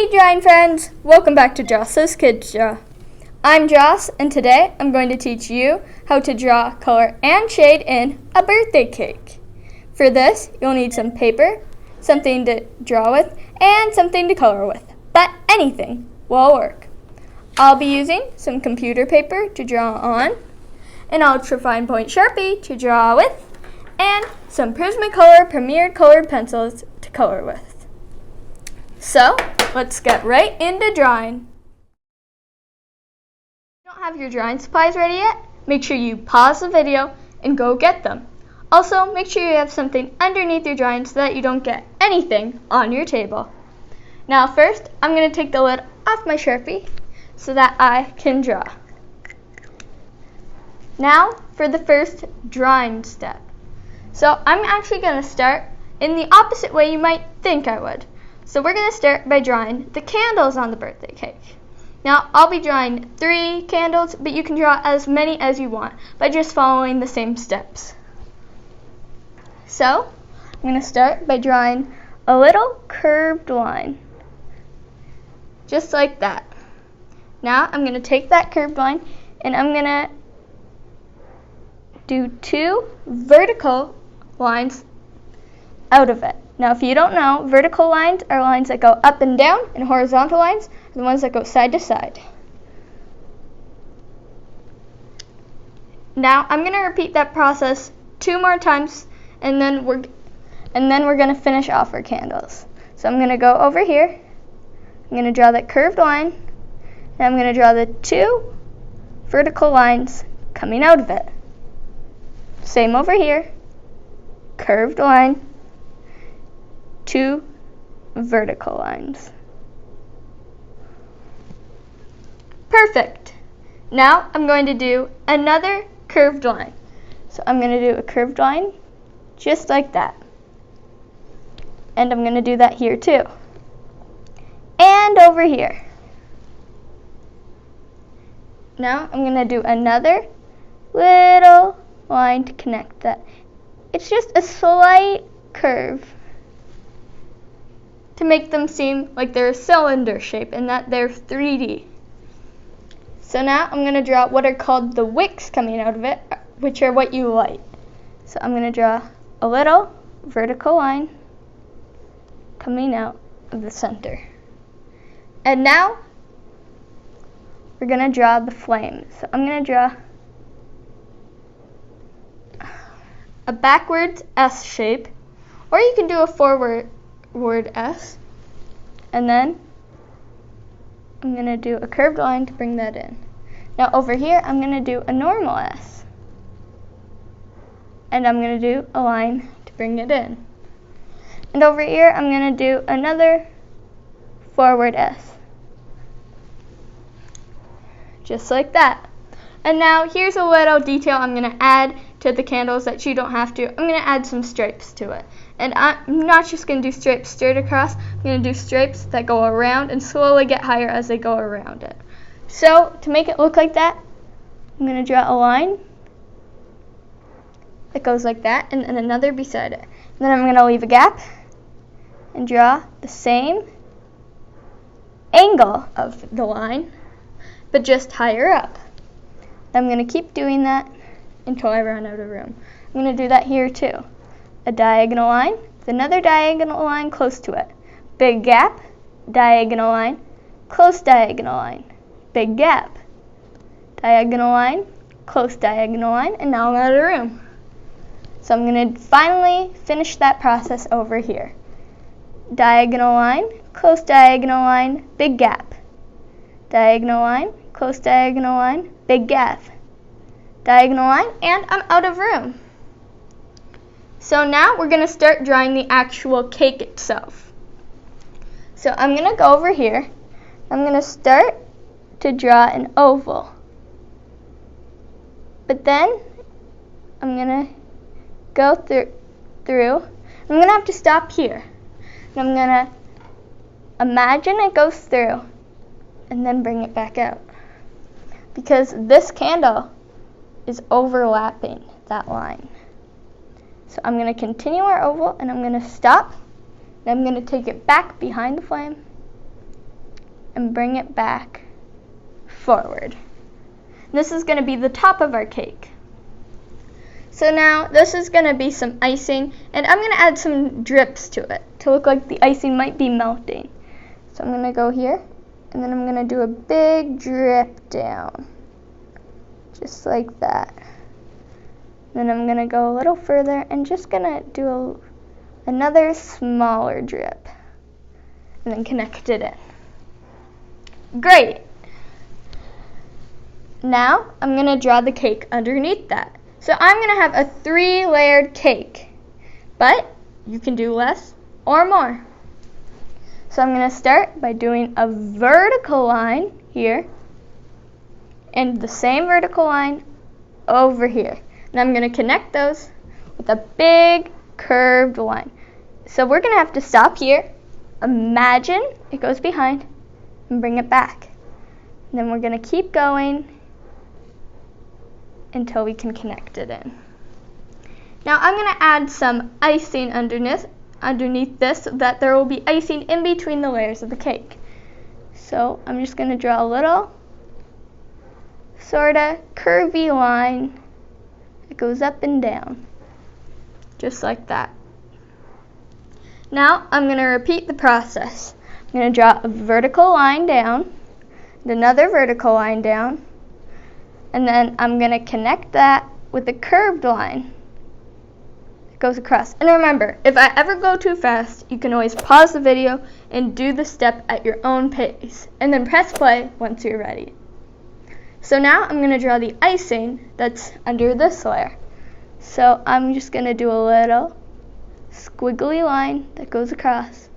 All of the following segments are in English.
Hey drawing friends, welcome back to Jocskidsdraw. I'm Joss, and today I'm going to teach you how to draw, color, and shade in a birthday cake. For this, you'll need some paper, something to draw with, and something to color with, but anything will work. I'll be using some computer paper to draw on, an ultra fine point Sharpie to draw with, and some Prismacolor Premier colored pencils to color with. So, let's get right into drawing. If you don't have your drawing supplies ready yet, make sure you pause the video and go get them. Also, make sure you have something underneath your drawing so that you don't get anything on your table. Now first, I'm going to take the lid off my Sharpie so that I can draw. Now for the first drawing step. So I'm actually going to start in the opposite way you might think I would. So we're going to start by drawing the candles on the birthday cake. Now, I'll be drawing 3 candles, but you can draw as many as you want by just following the same steps. So, I'm going to start by drawing a little curved line, just like that. Now, I'm going to take that curved line and I'm going to do 2 vertical lines out of it. Now, if you don't know, vertical lines are lines that go up and down, and horizontal lines are the ones that go side to side. Now, I'm going to repeat that process 2 more times, and then we're going to finish off our candles. So I'm going to go over here. I'm going to draw that curved line, and I'm going to draw the 2 vertical lines coming out of it. Same over here. Curved line. 2 vertical lines. Perfect. Now I'm going to do another curved line. So I'm going to do a curved line just like that. And I'm going to do that here too. And over here. Now I'm going to do another little line to connect that. It's just a slight curve to make them seem like they're a cylinder shape and that they're 3D. So now I'm going to draw what are called the wicks coming out of it, which are what you light. So I'm going to draw a little vertical line coming out of the center. And now we're going to draw the flame. So I'm going to draw a backwards S shape, or you can do a forward S, and then I'm going to do a curved line to bring that in. Now over here I'm going to do a normal S, and I'm going to do a line to bring it in. And over here I'm going to do another forward S, just like that. And now here's a little detail I'm going to add to the candles that you don't have to. I'm going to add some stripes to it. And I'm not just going to do stripes straight across. I'm going to do stripes that go around and slowly get higher as they go around it. So to make it look like that, I'm going to draw a line that goes like that and then another beside it. And then I'm going to leave a gap and draw the same angle of the line, but just higher up. I'm going to keep doing that until I run out of room. I'm going to do that here too. A diagonal line with another diagonal line close to it. Big gap, diagonal line, close diagonal line, big gap, diagonal line, close diagonal line, and now I'm out of room. So I'm going to finally finish that process over here. Diagonal line, close diagonal line, big gap, diagonal line, close diagonal line, big gap, diagonal line, and I'm out of room. So now we're going to start drawing the actual cake itself. So I'm going to go over here. I'm going to start to draw an oval. But then I'm going to go through. I'm going to have to stop here. And I'm going to imagine it goes through and then bring it back out. Because this candle is overlapping that line. So I'm going to continue our oval and I'm going to stop. And I'm going to take it back behind the flame and bring it back forward. This is going to be the top of our cake. So now this is going to be some icing, and I'm going to add some drips to it to look like the icing might be melting. So I'm going to go here, and then I'm going to do a big drip down, just like that. Then I'm going to go a little further and just going to do another smaller drip, and then connect it in. Great! Now I'm going to draw the cake underneath that. So I'm going to have a 3-layered cake, but you can do less or more. So I'm going to start by doing a vertical line here and the same vertical line over here. And I'm going to connect those with a big curved line. So we're going to have to stop here, imagine it goes behind, and bring it back. And then we're going to keep going until we can connect it in. Now I'm going to add some icing underneath this so that there will be icing in between the layers of the cake. So I'm just going to draw a little sort of curvy line that goes up and down, just like that. Now I'm going to repeat the process. I'm going to draw a vertical line down, and another vertical line down, and then I'm going to connect that with a curved line that goes across. And remember, if I ever go too fast, you can always pause the video and do the step at your own pace, and then press play once you're ready. So now I'm going to draw the icing that's under this layer. So I'm just going to do a little squiggly line that goes across,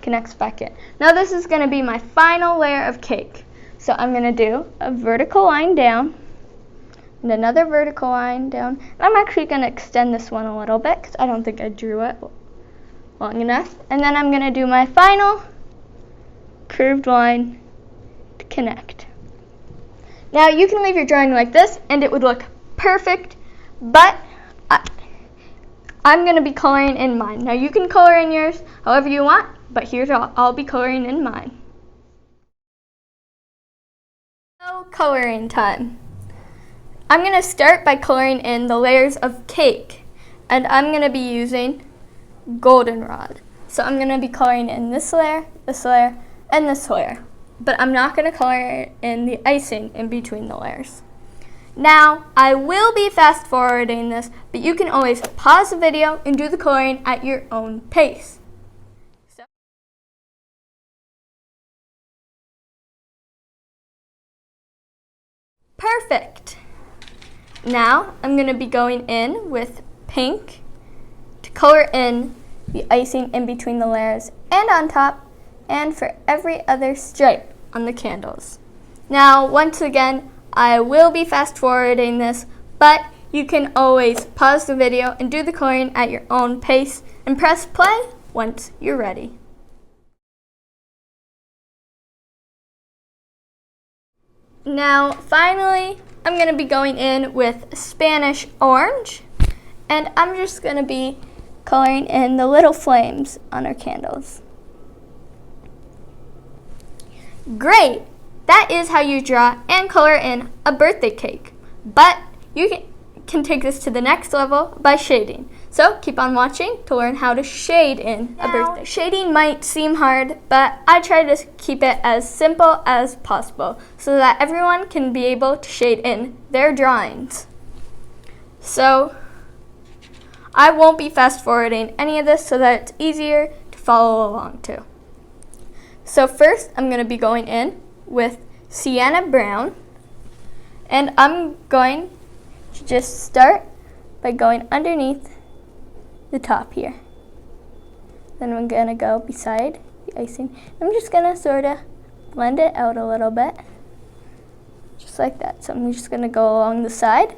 connects back in. Now this is going to be my final layer of cake. So I'm going to do a vertical line down, and another vertical line down. And I'm actually going to extend this one a little bit because I don't think I drew it long enough. And then I'm going to do my final curved line to connect. Now you can leave your drawing like this and it would look perfect, but I'm going to be coloring in mine. Now you can color in yours however you want, but here's I'll be coloring in mine. So coloring time. I'm going to start by coloring in the layers of cake, and I'm going to be using goldenrod. So I'm going to be coloring in this layer, and this layer, but I'm not going to color in the icing in between the layers. Now, I will be fast forwarding this, but you can always pause the video and do the coloring at your own pace. Perfect! Now, I'm going to be going in with pink to color in the icing in between the layers and on top, and for every other stripe on the candles. Now, once again, I will be fast forwarding this, but you can always pause the video and do the coloring at your own pace and press play once you're ready. Now, finally, I'm going to be going in with Spanish orange, and I'm just going to be coloring in the little flames on our candles. Great! That is how you draw and color in a birthday cake. But you can take this to the next level by shading. So keep on watching to learn how to shade in a birthday. Shading might seem hard, but I try to keep it as simple as possible so that everyone can be able to shade in their drawings. So I won't be fast forwarding any of this so that it's easier to follow along too. So first I'm going to be going in with sienna brown, and I'm going to just start by going underneath the top here. Then I'm going to go beside the icing. I'm just going to sort of blend it out a little bit, just like that. So I'm just going to go along the side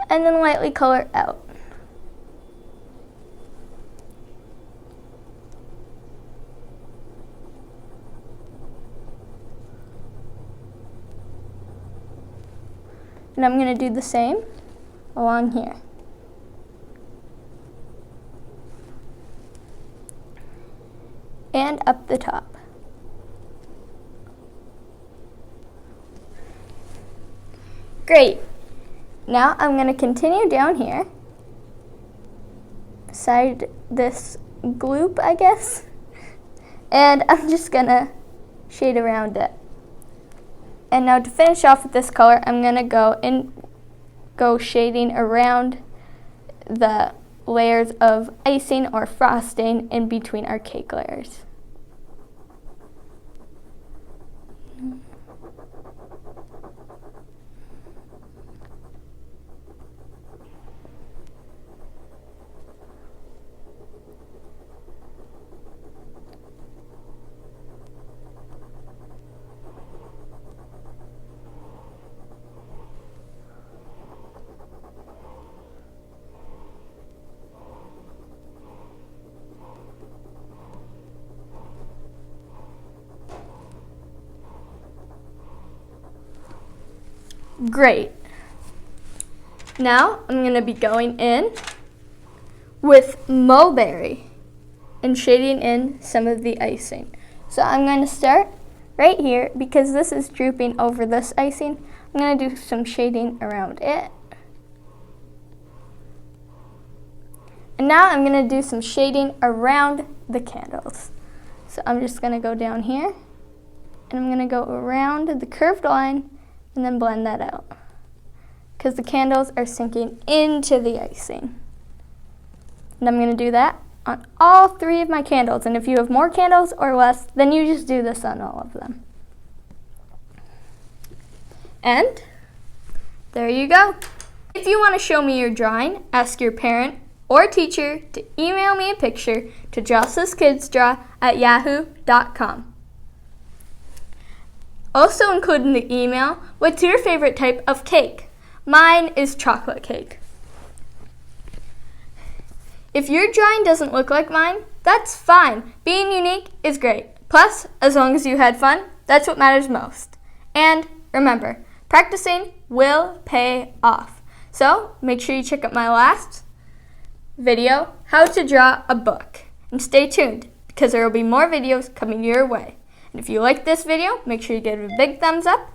and then lightly color out. And I'm going to do the same along here. And up the top. Great. Now I'm going to continue down here, beside this gloop, I guess, and I'm just going to shade around it. And now to finish off with this color, I'm going to go shading around the layers of icing or frosting in between our cake layers. Great. Now I'm going to be going in with mulberry and shading in some of the icing. So I'm going to start right here because this is drooping over this icing. I'm going to do some shading around it. And now I'm going to do some shading around the candles. So I'm just going to go down here and I'm going to go around the curved line and then blend that out because the candles are sinking into the icing. And I'm going to do that on all 3 of my candles. And if you have more candles or less, then you just do this on all of them. And there you go. If you want to show me your drawing, ask your parent or teacher to email me a picture to Jocskidsdraw@yahoo.com. Also include in the email, what's your favorite type of cake? Mine is chocolate cake. If your drawing doesn't look like mine, that's fine. Being unique is great. Plus, as long as you had fun, that's what matters most. And remember, practicing will pay off. So make sure you check out my last video, How to Draw a Book. And stay tuned because there will be more videos coming your way. And if you like this video, make sure you give it a big thumbs up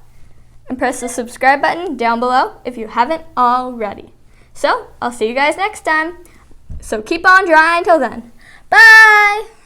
and press the subscribe button down below if you haven't already. So, I'll see you guys next time. So keep on drawing until then. Bye!